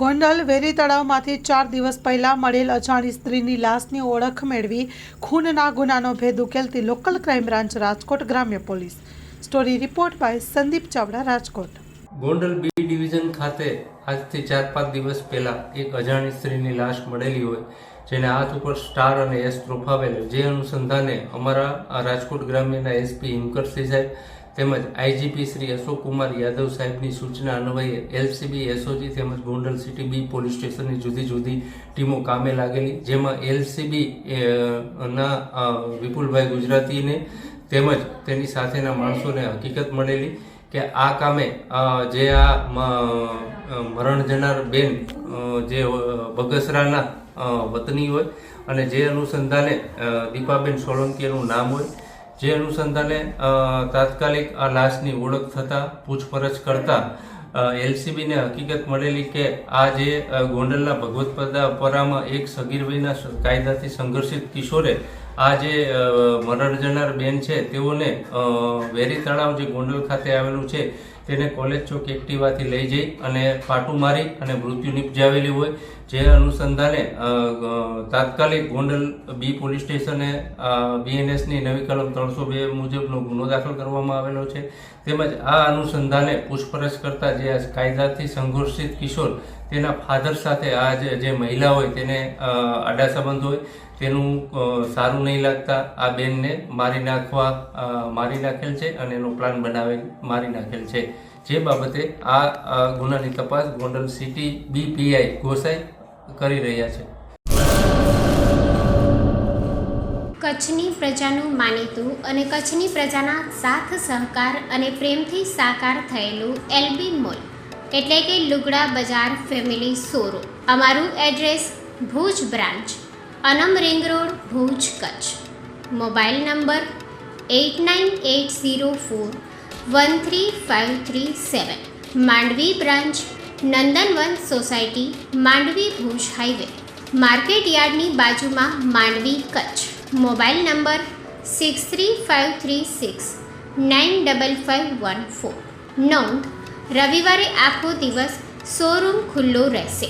Gondal very તળાવમાંથી 4 દિવસ પહેલા મળેલ અજાણી સ્ત્રીની લાશની ઓળખ મેળવી ખૂનના ગુનાનો ભેદ ઉકેલતી લોકલ ક્રાઇમ બ્રાન્ચ રાજકોટ ગ્રામ્ય police. Story report by Sandeep Chavda, Rajkot. Gondal B division ખાતે આજથી 4-5 દિવસ પહેલા એક અજાણી સ્ત્રીની લાશ મળેલી હોય, જેને હાથ ઉપર સ્ટાર અને એસ પ્રોફાવેલ, જે અનુસંધાને અમારા રાજકોટ ગ્રામ્યના એસપી હિમકરસિંહ સાહેબ તેમજ આઈજીપી શ્રી અશોક કુમાર યાદવ સાહેબની સૂચના અન્વયે એલસીબી, એસઓજી તેમજ ગોંડલ સિટી બી પોલીસ સ્ટેશનની જુદી જુદી ટીમો કામે લાગેલી, જેમાં એલસીબી ના વિપુલભાઈ ગુજરાતીને તેમજ તેની સાથેના માણસોને હકીકત મળેલી કે આ કામે જે આ મરણ જનાર બેન જે બગસરાના વતની હોય અને જે અનુસંધાને દીપાબેન સોલંકીનું નામ હોય, જે અનુસંધાને તાત્કાલિક આ લાશની ઓળખ થતાં પૂછપરછ કરતા એલસીબીને હકીકત મળેલી કે આ જે ગોંડલના ભગવતપરામાં એક સગીર વયના કાયદાથી સંઘર્ષિત કિશોરે આ જે મરણ જનાર બેન છે તેઓને વેરી તળાવ જે ગોંડલ ખાતે આવેલું છે તેને કોલેજ ચોક એક્ટિવાથી લઈ જઈ અને પાટું મારી અને મૃત્યુ નિપજાવેલી હોય, જે અનુસંધાને તાત્કાલિક ગોંડલ બી પોલીસ સ્ટેશને બીએનએસની નવી કલમ 302 મુજબનો ગુનો દાખલ કરવામાં આવેલો છે. તેમજ આ અનુસંધાને પૂછપરછ કરતા જે કાયદાથી સંઘર્ષિત કિશોર તેના ફાધર સાથે આ જે મહિલા હોય તેને આડા સંબંધ હોય, તેનું સારું નહીં લાગતા આ બેનને મારી નાખેલ છે અને એનો પ્લાન બનાવી મારી નાખેલ છે. જે બાબતે આ ગુનાની તપાસ ગોંડલ સિટી બીપીઆઈ ગોસાઈ કરી રહ્યા છે. કચ્છની પ્રજાનું માનીતું અને કચ્છની પ્રજાના સાથ સહકાર અને પ્રેમથી સાકાર થયેલું એલબી મોલ એટલે કે લુગડા બજાર ફેમિલી શોરૂમ. અમારું address Bhuj branch, Anam ring road, Bhuj, Kutch. Mobile number 8980413537. Mandvi branch, Nandanvan society, Mandvi, Bhuj highway, market યાર્ડની બાજુમાં, માંડવી, કચ્છ. Mobile number 6353695514. નોંધ: રવિવારે આખો દિવસ શોરૂમ ખુલ્લો રહેશે.